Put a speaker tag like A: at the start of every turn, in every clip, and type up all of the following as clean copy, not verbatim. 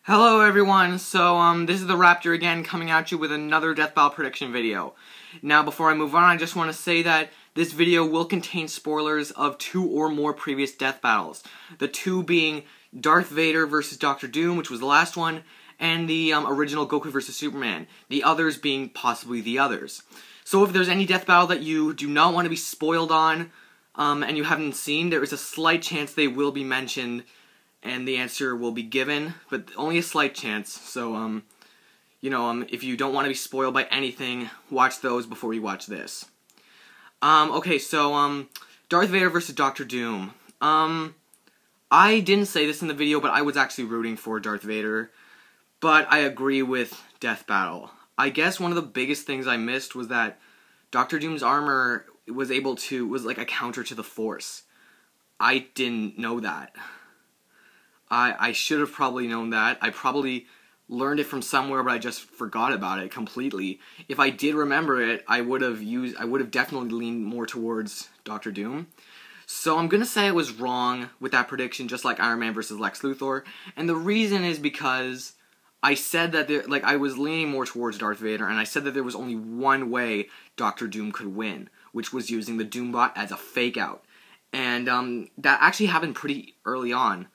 A: Hello everyone, this is the Raptor again coming at you with another Death Battle prediction video. Now before I move on, I just want to say that this video will contain spoilers of 2 or more previous Death Battles. The 2 being Darth Vader vs. Dr. Doom, which was the last one, and the original Goku vs. Superman. The others being possibly the others. So if there's any Death Battle that you do not want to be spoiled on, and you haven't seen, there is a slight chance they will be mentioned and the answer will be given, but only a slight chance. So, if you don't want to be spoiled by anything, watch those before you watch this. Darth Vader versus Dr. Doom. I didn't say this in the video, but I was actually rooting for Darth Vader, but I agree with Death Battle. I guess one of the biggest things I missed was that Dr. Doom's armor was like a counter to the Force. I didn't know that. I should have probably known that. I probably learned it from somewhere, but I just forgot about it completely. If I did remember it, I would have definitely leaned more towards Dr. Doom. So I'm gonna say I was wrong with that prediction, just like Iron Man versus Lex Luthor. And the reason is because I said that I was leaning more towards Darth Vader, and I said that there was only one way Dr. Doom could win, which was using the Doombot as a fake out. And that actually happened pretty early on.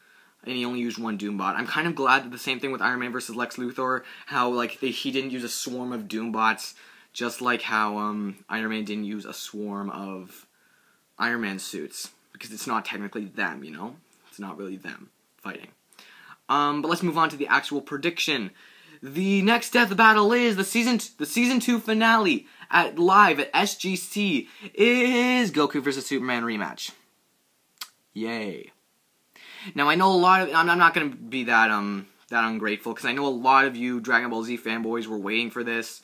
A: And he only used one Doombot. I'm kind of glad that the same thing with Iron Man versus Lex Luthor, how he didn't use a swarm of Doombots, just like how Iron Man didn't use a swarm of Iron Man suits, because it's not technically them, you know? It's not really them fighting. But let's move on to the actual prediction. The next Death Battle is the season 2 finale live at SGC is Goku VS Superman Rematch. Yay. Now I know a lot of I'm not gonna be that ungrateful, because I know a lot of you Dragon Ball Z fanboys were waiting for this.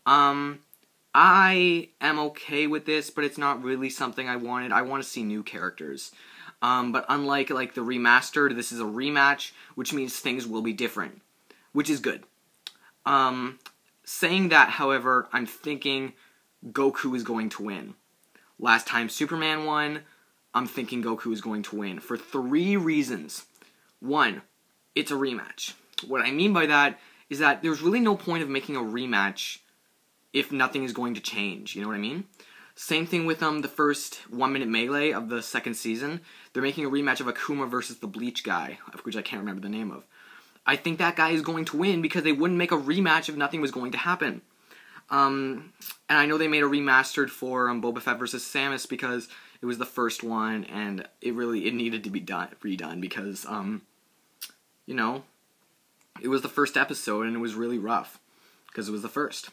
A: I am okay with this, but it's not really something I wanted. I want to see new characters. But unlike the remastered, this is a rematch, which means things will be different, which is good. Saying that, however, I'm thinking Goku is going to win. Last time Superman won, I'm thinking Goku is going to win for 3 reasons. 1, it's a rematch. What I mean by that is that there's really no point of making a rematch if nothing is going to change. You know what I mean? Same thing with the first 1-minute melee of the 2nd season. They're making a rematch of Akuma versus the Bleach guy, of which I can't remember the name of. I think that guy is going to win because they wouldn't make a rematch if nothing was going to happen. And I know they made a remastered for Boba Fett versus Samus because it was the first one, and it needed to be redone because, it was the first episode, and it was really rough, because it was the first.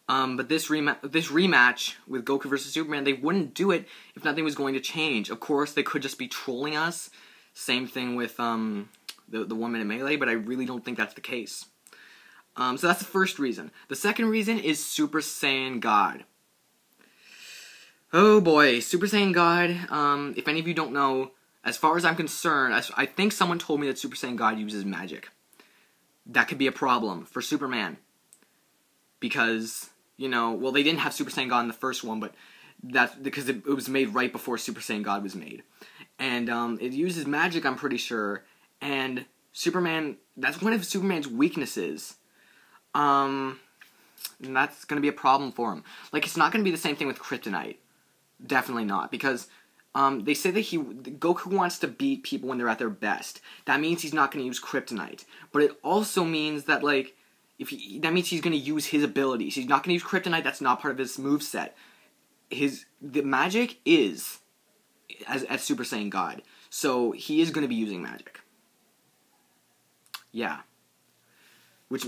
A: But this rematch with Goku vs. Superman, they wouldn't do it if nothing was going to change. Of course, they could just be trolling us. Same thing with, the 1-minute melee, but I really don't think that's the case. So that's the first reason. The second reason is Super Saiyan God. Oh boy, Super Saiyan God, if any of you don't know, as far as I'm concerned, I think someone told me that Super Saiyan God uses magic. That could be a problem for Superman. Because, they didn't have Super Saiyan God in the first one, but that's because it was made right before Super Saiyan God was made. And it uses magic, I'm pretty sure, and Superman, that's one of Superman's weaknesses. And that's going to be a problem for him. It's not going to be the same thing with Kryptonite. Definitely not, because they say that Goku wants to beat people when they're at their best. That means he's not going to use Kryptonite. But it also means that, that means he's going to use his abilities. He's not going to use Kryptonite. That's not part of his moveset. The magic is as Super Saiyan God. So he is going to be using magic. Yeah.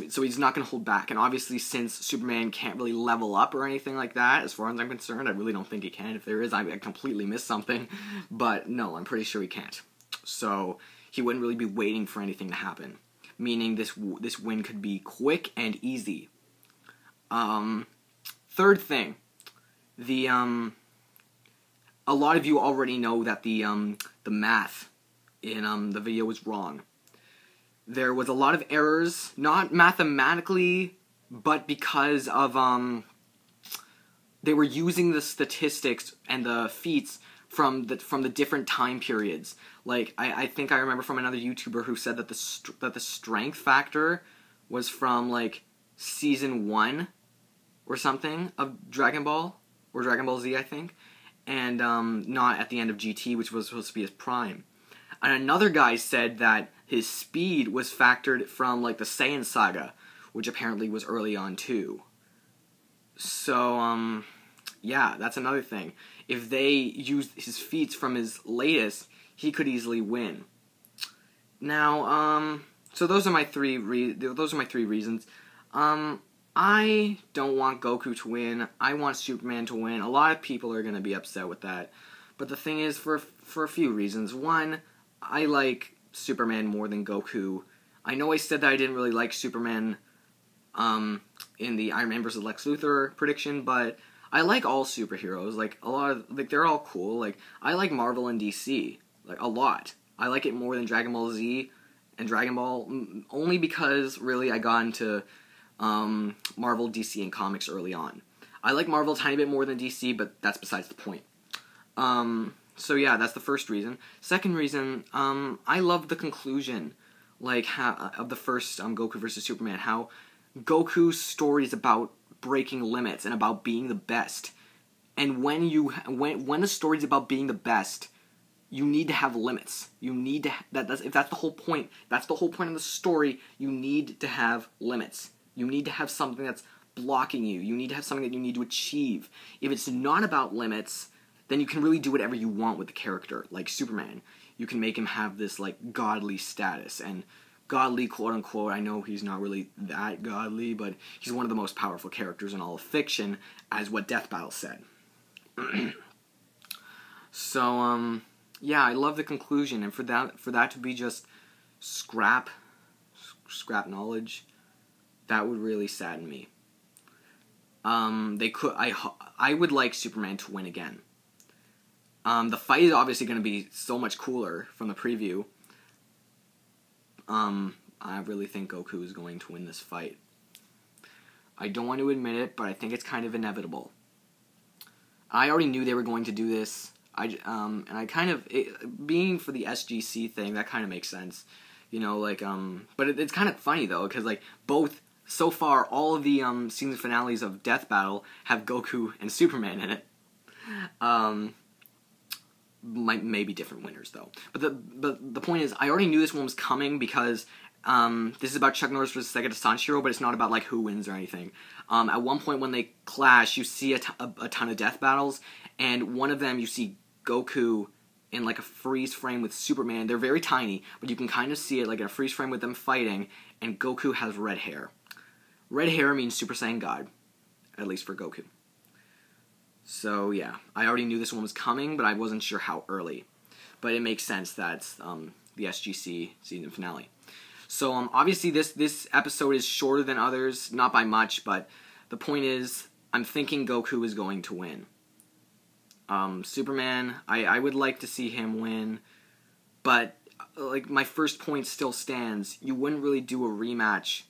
A: So he's not going to hold back. And obviously, since Superman can't really level up or anything like that, as far as I'm concerned, I really don't think he can. If there is, I completely missed something. But no, I'm pretty sure he can't. So he wouldn't really be waiting for anything to happen. Meaning this win could be quick and easy. Third thing. A lot of you already know that the math in the video was wrong. There was a lot of errors, not mathematically, but because of, they were using the statistics and the feats from the different time periods. Like I think I remember from another YouTuber who said that the strength factor was from like season 1 or something of Dragon Ball or Dragon Ball Z, I think, and not at the end of GT, which was supposed to be his prime. And another guy said that his speed was factored from like the Saiyan saga, which apparently was early on too. So yeah, that's another thing. If they used his feats from his latest, he could easily win. Now, so those are my three reasons. I don't want Goku to win. I want Superman to win. A lot of people are going to be upset with that. But the thing is, for a few reasons. One, I like Superman more than Goku. I know I said that I didn't really like Superman in the Iron Man vs. Lex Luthor prediction, but I like all superheroes. Like, they're all cool. Like, I like Marvel and DC, like, a lot. I like it more than Dragon Ball Z and Dragon Ball, only because, really, I got into Marvel, DC, and comics early on. I like Marvel a tiny bit more than DC, but that's besides the point. So yeah, that's the first reason. Second reason, I love the conclusion, like, of the first Goku vs. Superman, how Goku's story is about breaking limits and about being the best. And when the story is about being the best, you need to have limits. You need to if that's the whole point. That's the whole point of the story. You need to have limits. You need to have something that's blocking you. You need to have something that you need to achieve. If it's not about limits, then you can really do whatever you want with the character. Like Superman, you can make him have this like godly status, and godly, quote unquote. I know he's not really that godly, but he's one of the most powerful characters in all of fiction, as what Death Battle said. So yeah, I love the conclusion, and for that to be just scrap knowledge, that would really sadden me. I would like Superman to win again. The fight is obviously going to be so much cooler from the preview. I really think Goku is going to win this fight. I don't want to admit it, but I think it's kind of inevitable. I already knew they were going to do this. And I kind of, being for the SGC thing, that kind of makes sense. You know, like, but it's kind of funny, though, because, like, both, so far, all of the, season finales of Death Battle have Goku and Superman in it. Maybe different winners, though. But the point is, I already knew this one was coming because, this is about Chuck Norris versus Sega Sanshiro, but it's not about, like, who wins or anything. At one point when they clash, you see a ton of death battles, and one of them you see Goku in, like, a freeze frame with Superman. They're very tiny, but you can kind of see it, like, in a freeze frame with them fighting, and Goku has red hair. Red hair means Super Saiyan God, at least for Goku. So, yeah, I already knew this one was coming, but I wasn't sure how early. But it makes sense that it's the SGC season finale. So, obviously, this episode is shorter than others, not by much, but the point is, I'm thinking Goku is going to win. Superman, I would like to see him win, but, like, my first point still stands. You wouldn't really do a rematch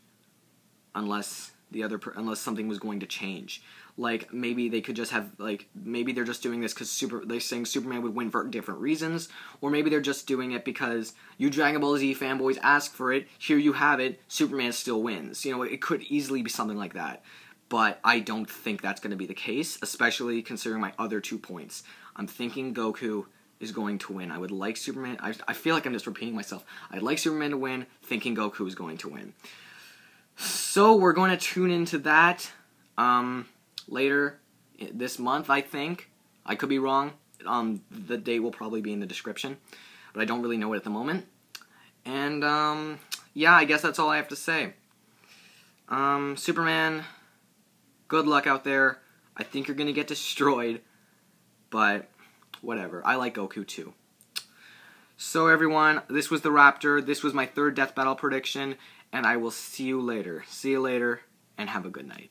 A: unless unless something was going to change. Like, maybe they could just have, like, maybe they're just doing this because they're saying Superman would win for different reasons, or maybe they're just doing it because you Dragon Ball Z fanboys ask for it, here you have it, Superman still wins. You know, it could easily be something like that. But I don't think that's going to be the case, especially considering my other 2 points. I'm thinking Goku is going to win. I would like Superman, I feel like I'm just repeating myself. I'd like Superman to win, thinking Goku is going to win. So we're going to tune into that, later this month, I think. I could be wrong. The date will probably be in the description, but I don't really know it at the moment. And, yeah, I guess that's all I have to say. Superman, good luck out there. I think you're gonna get destroyed, but whatever. I like Goku too. So everyone, this was the Raptor. This was my 3rd Death Battle prediction, and I will see you later. See you later, and have a good night.